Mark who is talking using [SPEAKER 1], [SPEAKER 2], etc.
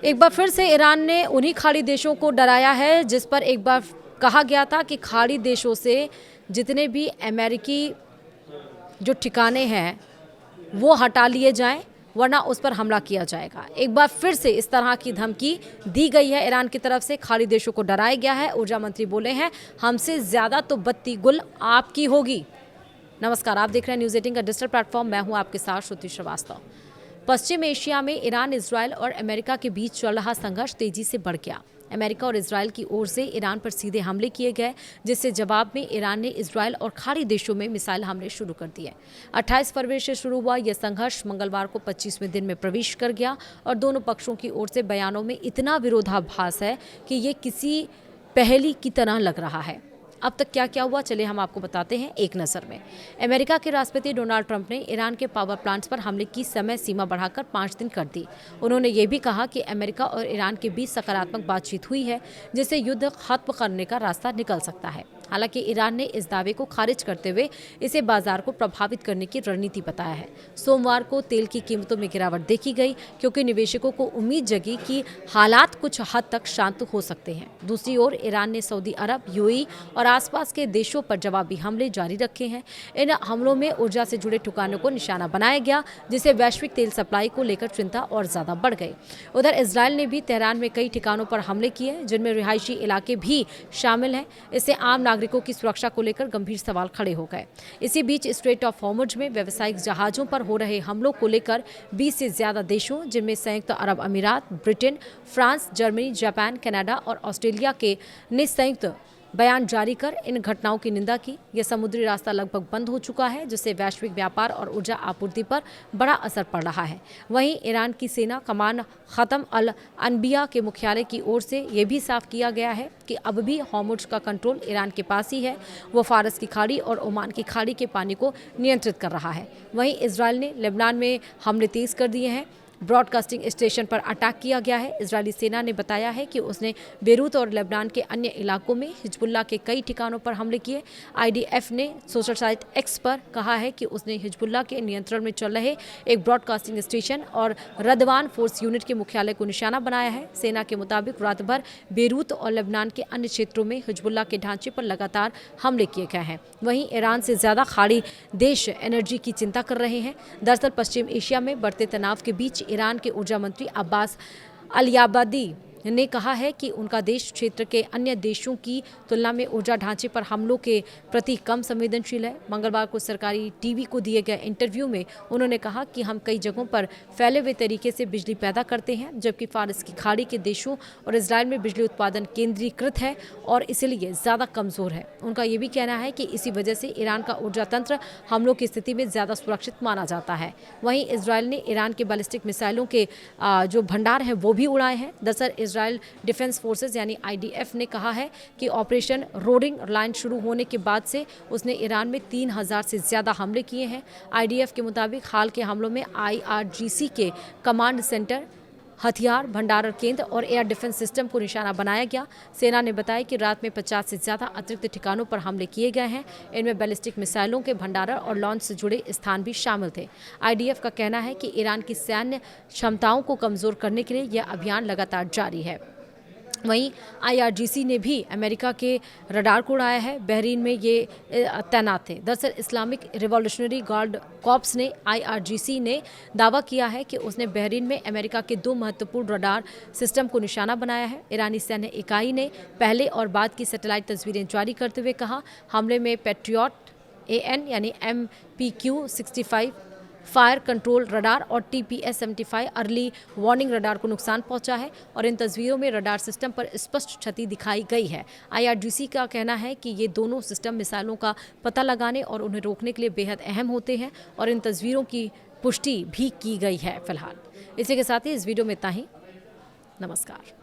[SPEAKER 1] एक बार फिर से ईरान ने उन्हीं खाड़ी देशों को डराया है जिस पर एक बार कहा गया था कि खाड़ी देशों से जितने भी अमेरिकी जो ठिकाने हैं वो हटा लिए जाएं, वरना उस पर हमला किया जाएगा। एक बार फिर से इस तरह की धमकी दी गई है ईरान की तरफ से, खाड़ी देशों को डराया गया है। ऊर्जा मंत्री बोले हैं, हमसे ज़्यादा तो बत्ती गुल आपकी होगी। नमस्कार, आप देख रहे हैं न्यूज़ 18 का डिजिटल प्लेटफॉर्म। मैं हूं आपके साथ श्रुति श्रीवास्तव। पश्चिम एशिया में ईरान, इजरायल और अमेरिका के बीच चल रहा संघर्ष तेजी से बढ़ गया। अमेरिका और इजरायल की ओर से ईरान पर सीधे हमले किए गए, जिससे जवाब में ईरान ने इजरायल और खाड़ी देशों में मिसाइल हमले शुरू कर दिए। 28 फरवरी से शुरू हुआ यह संघर्ष मंगलवार को 25वें दिन में प्रवेश कर गया और दोनों पक्षों की ओर से बयानों में इतना विरोधाभास है कि ये किसी पहेली की तरह लग रहा है। अब तक क्या क्या हुआ, चलिए हम आपको बताते हैं एक नज़र में। अमेरिका के राष्ट्रपति डोनाल्ड ट्रंप ने ईरान के पावर प्लांट्स पर हमले की समय सीमा बढ़ाकर 5 दिन कर दी। उन्होंने ये भी कहा कि अमेरिका और ईरान के बीच सकारात्मक बातचीत हुई है, जिससे युद्ध खत्म करने का रास्ता निकल सकता है। हालांकि ईरान ने इस दावे को खारिज करते हुए इसे बाजार को प्रभावित करने की रणनीति बताया है। सोमवार को तेल की कीमतों में गिरावट देखी गई, क्योंकि निवेशकों को उम्मीद जगी कि हालात कुछ हद तक शांत हो सकते हैं। दूसरी ओर ईरान ने सऊदी अरब, यूएई और आसपास के देशों पर जवाबी हमले जारी रखे हैं। इन हमलों में ऊर्जा से जुड़े ठिकानों को निशाना बनाया गया, जिससे वैश्विक तेल सप्लाई को लेकर चिंता और ज्यादा बढ़ गई। उधर इजरायल ने भी तेहरान में कई ठिकानों पर हमले किए, जिनमें रिहायशी इलाके भी शामिल हैं। इससे आम नागरिकों की सुरक्षा को लेकर गंभीर सवाल खड़े हो गए। इसी बीच स्ट्रेट ऑफ हॉर्मुज में व्यावसायिक जहाजों पर हो रहे हमलों को लेकर 20 से ज्यादा देशों, जिनमें संयुक्त अरब अमीरात, Britain, France, Germany, Japan, Canada और ऑस्ट्रेलिया के ने संयुक्त बयान जारी कर इन घटनाओं की निंदा की। यह समुद्री रास्ता लगभग बंद हो चुका है, जिससे वैश्विक व्यापार और ऊर्जा आपूर्ति पर बड़ा असर पड़ रहा है। वहीं ईरान की सेना कमान खत्म अल अनबिया के मुख्यालय की ओर से यह भी साफ किया गया है कि अब भी हॉर्मुज का कंट्रोल ईरान के पास ही है। वो फारस की खाड़ी और ओमान की खाड़ी के पानी को नियंत्रित कर रहा है। वहीं इजरायल ने लेबनान में हमले तेज कर दिए हैं। ब्रॉडकास्टिंग स्टेशन पर अटैक किया गया है। इजरायली सेना ने बताया है कि उसने बेरूत और लेबनान के अन्य इलाकों में हिजबुल्लाह के कई ठिकानों पर हमले किए। आईडीएफ ने सोशल साइट एक्स पर कहा है कि उसने हिजबुल्लाह के नियंत्रण में चल रहे एक ब्रॉडकास्टिंग स्टेशन और रदवान फोर्स यूनिट के मुख्यालय को निशाना बनाया है। सेना के मुताबिक रात भर बेरूत और लेबनान के अन्य क्षेत्रों में हिजबुल्लाह के ढांचे पर लगातार हमले किए गए हैं। वहीं ईरान से ज्यादा खाड़ी देश एनर्जी की चिंता कर रहे हैं। दरअसल पश्चिम एशिया में बढ़ते तनाव के बीच ईरान के ऊर्जा मंत्री अब्बास अलियाबादी ने कहा है कि उनका देश क्षेत्र के अन्य देशों की तुलना में ऊर्जा ढांचे पर हमलों के प्रति कम संवेदनशील है। मंगलवार को सरकारी टीवी को दिए गए इंटरव्यू में उन्होंने कहा कि हम कई जगहों पर फैले हुए तरीके से बिजली पैदा करते हैं, जबकि फारस की खाड़ी के देशों और इजरायल में बिजली उत्पादन केंद्रीकृत है और इसलिए ज़्यादा कमज़ोर है। उनका ये भी कहना है कि इसी वजह से ईरान का ऊर्जा तंत्र हमलों की स्थिति में ज़्यादा सुरक्षित माना जाता है। वहीं इजरायल ने ईरान के बैलिस्टिक मिसाइलों के जो भंडार हैं वो भी उड़ाए हैं। दरअसल इजरायल डिफेंस फोर्सेस यानी आईडीएफ ने कहा है कि ऑपरेशन रोडिंग लाइन शुरू होने के बाद से उसने ईरान में 3000 से ज़्यादा हमले किए हैं। आईडीएफ के मुताबिक हाल के हमलों में आईआरजीसी के कमांड सेंटर, हथियार भंडारण केंद्र और एयर डिफेंस सिस्टम को निशाना बनाया गया। सेना ने बताया कि रात में 50 से ज़्यादा अतिरिक्त ठिकानों पर हमले किए गए हैं। इनमें बैलिस्टिक मिसाइलों के भंडारण और लॉन्च से जुड़े स्थान भी शामिल थे। आईडीएफ का कहना है कि ईरान की सैन्य क्षमताओं को कमज़ोर करने के लिए यह अभियान लगातार जारी है। वहीं आईआरजीसी ने भी अमेरिका के रडार को उड़ाया है। बहरीन में ये तैनात थे। दरअसल इस्लामिक रिवॉल्यूशनरी गार्ड कॉर्प्स ने आईआरजीसी ने दावा किया है कि उसने बहरीन में अमेरिका के 2 महत्वपूर्ण रडार सिस्टम को निशाना बनाया है। ईरानी सैन्य इकाई ने पहले और बाद की सैटेलाइट तस्वीरें जारी करते हुए कहा, हमले में पैट्रियट AN यानी MPQ-65 फायर कंट्रोल रडार और TPS-75 अर्ली वार्निंग रडार को नुकसान पहुंचा है और इन तस्वीरों में रडार सिस्टम पर स्पष्ट क्षति दिखाई गई है। आईआरजीसी का कहना है कि ये दोनों सिस्टम मिसाइलों का पता लगाने और उन्हें रोकने के लिए बेहद अहम होते हैं और इन तस्वीरों की पुष्टि भी की गई है। फिलहाल इसी के साथ ही इस वीडियो में इतना ही। नमस्कार।